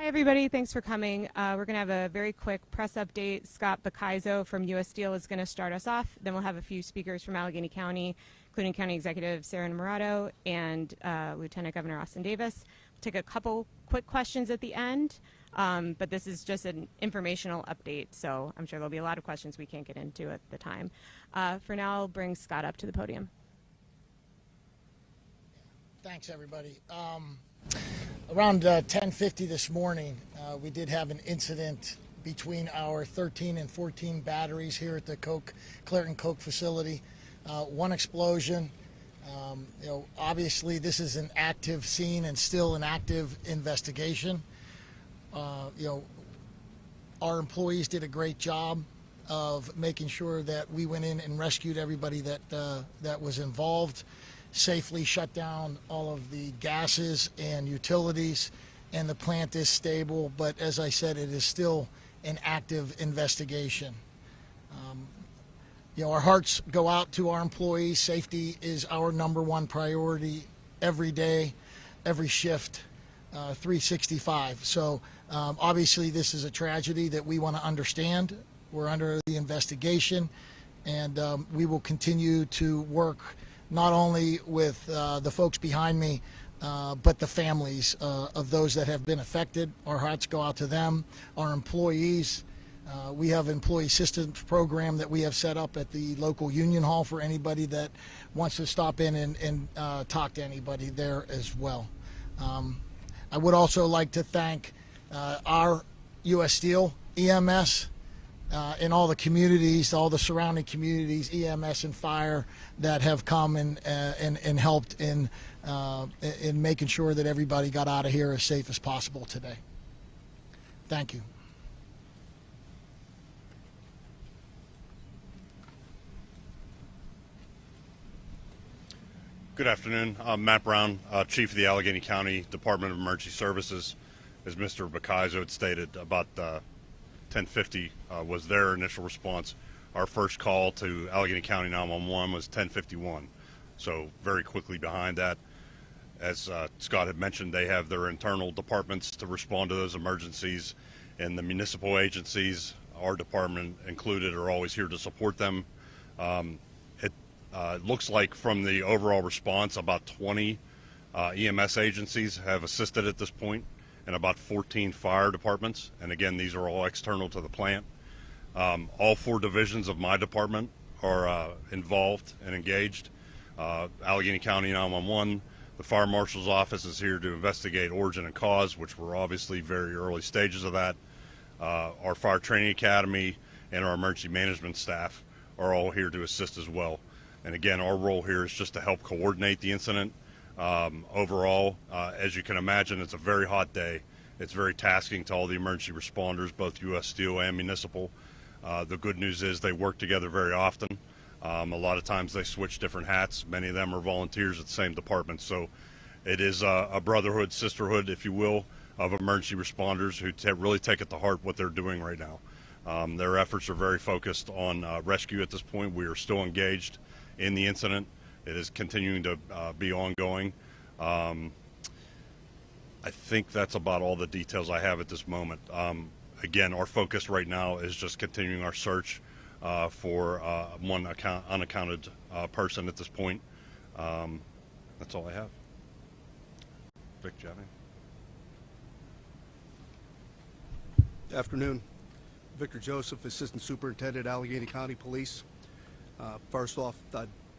Hi, everybody. Thanks for coming. We're going to have a very quick press update. Scott Buday from U.S. Steel is going to start us off. Then we'll have a few speakers from Allegheny County, including County Executive Sarah Murato and Lieutenant Governor Austin Davis. We'll take a couple quick questions at the end, but this is just an informational update, so I'm sure there'll be a lot of questions we can't get into at the time. For now, I'll bring Scott up to the podium. Thanks, everybody. Around 10:50 this morning, we did have an incident between our 13 and 14 batteries here at the Clairton Coke facility. One explosion. Obviously, this is an active scene and still an active investigation. Our employees did a great job of making sure that we went in and rescued everybody that was involved, safely shut down all of the gases and utilities, and the plant is stable, but as I said, it is still an active investigation. Our hearts go out to our employees. Safety is our #1 priority every day, every shift, 365. So obviously this is a tragedy that we want to understand. We're under the investigation, and we will continue to work not only with the folks behind me, but the families of those that have been affected. Our hearts go out to them, our employees. We have an employee assistance program that we have set up at the local union hall for anybody that wants to stop in and talk to anybody there as well. I would also like to thank our U.S. Steel, EMS, in all the communities, all the surrounding communities, EMS and fire, that have come and helped in making sure that everybody got out of here as safe as possible today. Thank you. Good afternoon. I'm Matt Brown, Chief of the Allegheny County Department of Emergency Services. As Mr. Buday had stated, about 10:50 was their initial response. Our first call to Allegheny County 911 was 10:51, so very quickly behind that. As Scott had mentioned, they have their internal departments to respond to those emergencies, and the municipal agencies, our department included, are always here to support them. It looks like from the overall response, about 20 EMS agencies have assisted at this point, and about 14 fire departments. And again, these are all external to the plant. All 4 divisions of my department are involved and engaged. Allegheny County 911, the Fire Marshal's Office is here to investigate origin and cause, which we're obviously very early stages of that. Our Fire Training Academy and our emergency management staff are all here to assist as well. And again, our role here is just to help coordinate the incident. Overall, as you can imagine, it's a very hot day. It's very tasking to all the emergency responders, both U.S. Steel and municipal. The good news is they work together very often. A lot of times they switch different hats. Many of them are volunteers at the same department. So it is a brotherhood, sisterhood, if you will, of emergency responders who really take it to heart what they're doing right now. Their efforts are very focused on rescue at this point. We are still engaged in the incident. It is continuing to be ongoing. I think that's about all the details I have at this moment. Again, our focus right now is just continuing our search for one unaccounted person at this point. That's all I have. Vic, do you have any? Afternoon. Victor Joseph, Assistant Superintendent, Allegheny County Police. First off,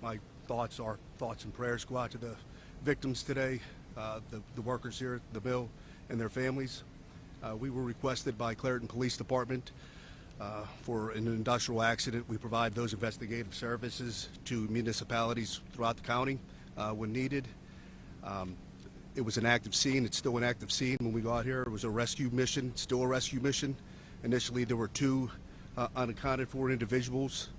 my thoughts and prayers go out to the victims today, the workers here at the mill and their families. We were requested by Clairton Police Department for an industrial accident. We provide those investigative services to municipalities throughout the county when needed. It was an active scene. It's still an active scene when we got here. It was a rescue mission, still a rescue mission. Initially, there were 2 unaccounted for individuals.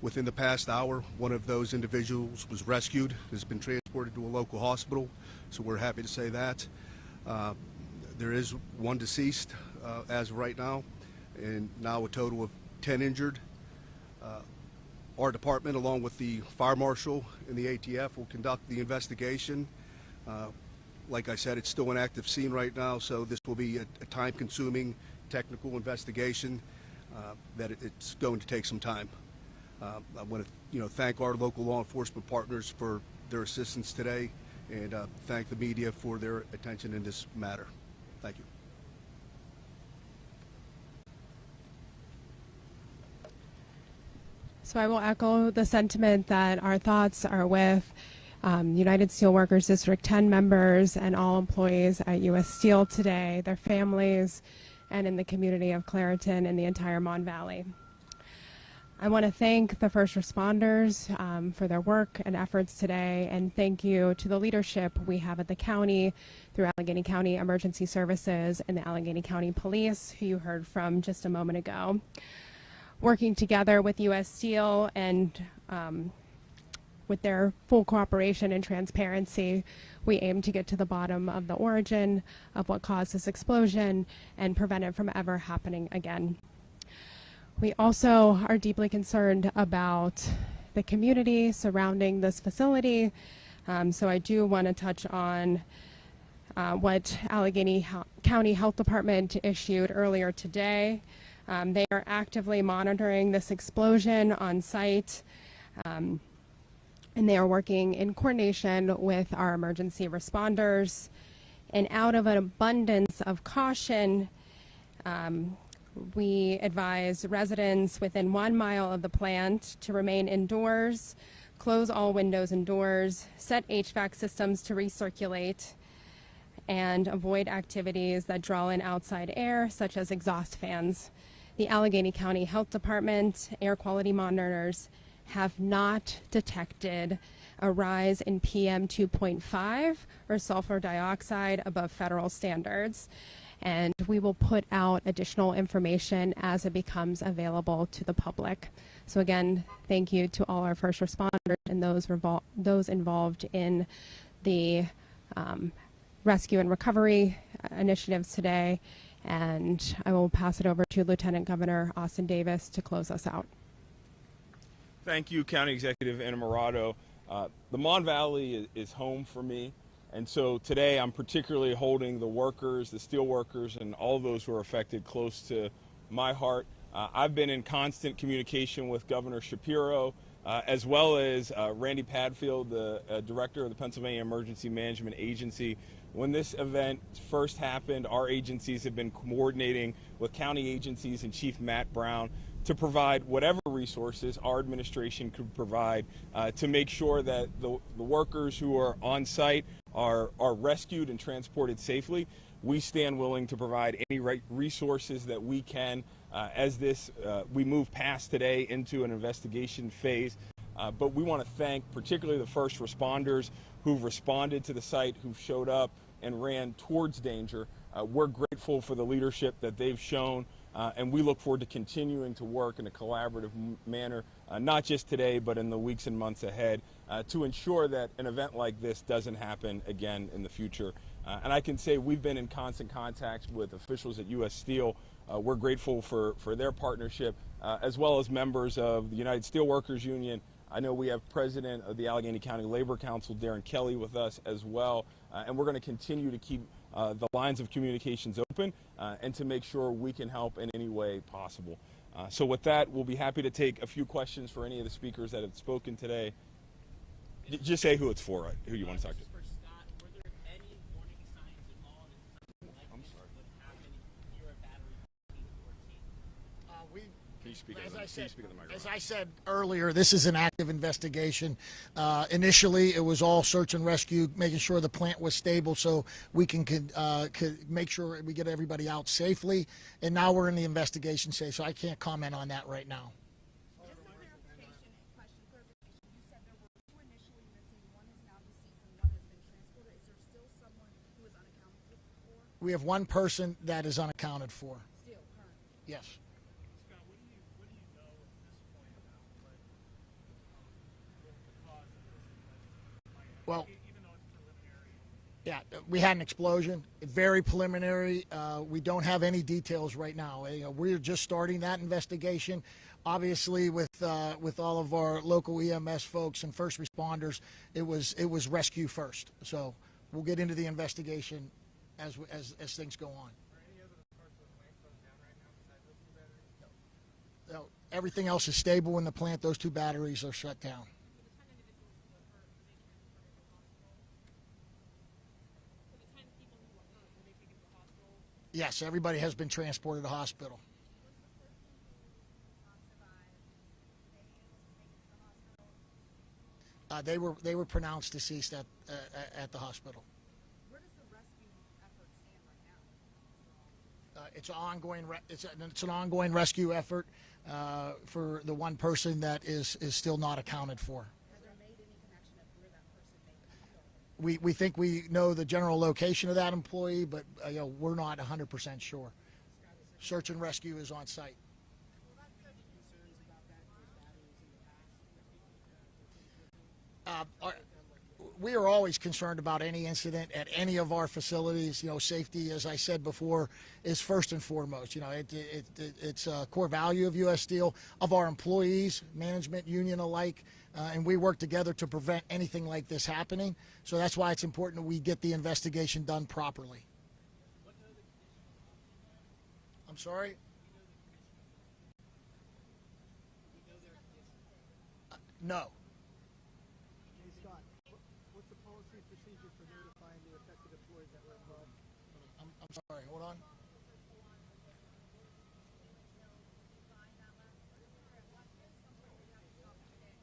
Within the past hour, one of those individuals was rescued, has been transported to a local hospital, so we're happy to say that. There is 1 deceased as of right now, and now a total of 10 injured. Our department, along with the fire marshal and the ATF, will conduct the investigation. Like I said, it's still an active scene right now, so this will be a time-consuming technical investigation that it's going to take some time. I want to thank our local law enforcement partners for their assistance today, and thank the media for their attention in this matter. Thank you. So I will echo the sentiment that our thoughts are with United Steelworkers District 10 members and all employees at U.S. Steel today, their families, and in the community of Clairton and the entire Mon Valley. I want to thank the first responders for their work and efforts today, and thank you to the leadership we have at the county through Allegheny County Emergency Services and the Allegheny County Police, who you heard from just a moment ago. Working together with U.S. Steel and with their full cooperation and transparency, we aim to get to the bottom of the origin of what caused this explosion and prevent it from ever happening again. We also are deeply concerned about the community surrounding this facility. So I do want to touch on what Allegheny County Health Department issued earlier today. They are actively monitoring this explosion on site, and they are working in coordination with our emergency responders. And out of an abundance of caution, we advise residents within 1 mile of the plant to remain indoors, close all windows and doors, set HVAC systems to recirculate, and avoid activities that draw in outside air, such as exhaust fans. The Allegheny County Health Department air quality monitors have not detected a rise in PM 2.5 or sulfur dioxide above federal standards. And we will put out additional information as it becomes available to the public. So again, thank you to all our first responders and those involved in the rescue and recovery initiatives today. And I will pass it over to Lieutenant Governor Austin Davis to close us out. Thank you, County Executive Innamorato. The Mon Valley is home for me. And so today I'm particularly holding the workers, the steel workers, and all those who are affected close to my heart. I've been in constant communication with Governor Shapiro, as well as Randy Padfield, the director of the Pennsylvania Emergency Management Agency. When this event first happened, our agencies have been coordinating with county agencies and Chief Matt Brown to provide whatever resources our administration could provide to make sure that the workers who are on site are rescued and transported safely. We stand willing to provide any resources that we can as we move past today into an investigation phase. But we want to thank particularly the first responders who've responded to the site, who've showed up and ran towards danger. We're grateful for the leadership that they've shown, and we look forward to continuing to work in a collaborative manner, not just today, but in the weeks and months ahead, to ensure that an event like this doesn't happen again in the future. And I can say we've been in constant contact with officials at U.S. Steel. We're grateful for their partnership, as well as members of the United Steelworkers Union. I know we have President of the Allegheny County Labor Council, Darren Kelly, with us as well, and we're going to continue to keep the lines of communications open and to make sure we can help in any way possible. So with that, we'll be happy to take a few questions for any of the speakers that have spoken today. Just say who it's for, who you want to talk to. As I said earlier, this is an active investigation. Initially, it was all search and rescue, making sure the plant was stable so we could make sure we get everybody out safely. And now we're in the investigation stage, so I can't comment on that right now. Just a clarification question. You said there were 2 initially missing. 1 is now deceased and 1 has been transported. Is there still someone who is unaccounted for? We have 1 person that is unaccounted for. Still current? Yes. Well, yeah, we had an explosion. Very preliminary. We don't have any details right now. We're just starting that investigation. Obviously, with all of our local EMS folks and first responders, it was rescue first. So we'll get into the investigation as things go on. No, everything else is stable in the plant. Those 2 batteries are shut down. Yes, everybody has been transported to hospital. They were pronounced deceased at the hospital. Where does the rescue effort stand right now? It's an ongoing rescue effort for the one person that is still not accounted for. Has there made any connection of where that person may be? We think we know the general location of that employee, but we're not 100% sure. Search and rescue is on site. We are always concerned about any incident at any of our facilities. Safety, as I said before, is first and foremost. It's a core value of U.S. Steel, of our employees, management, union alike, and we work together to prevent anything like this happening. So that's why it's important that we get the investigation done properly. I'm sorry? No. I'm sorry, hold on.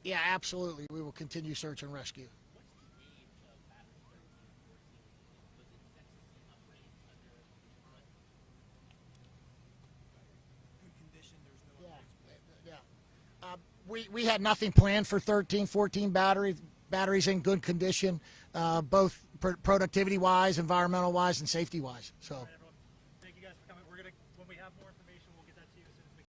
Yeah, absolutely. We will continue search and rescue. We had nothing planned for 13, 14 batteries in good condition, both productivity-wise, environmental-wise, and safety-wise. So. Thank you guys for coming. When we have more information,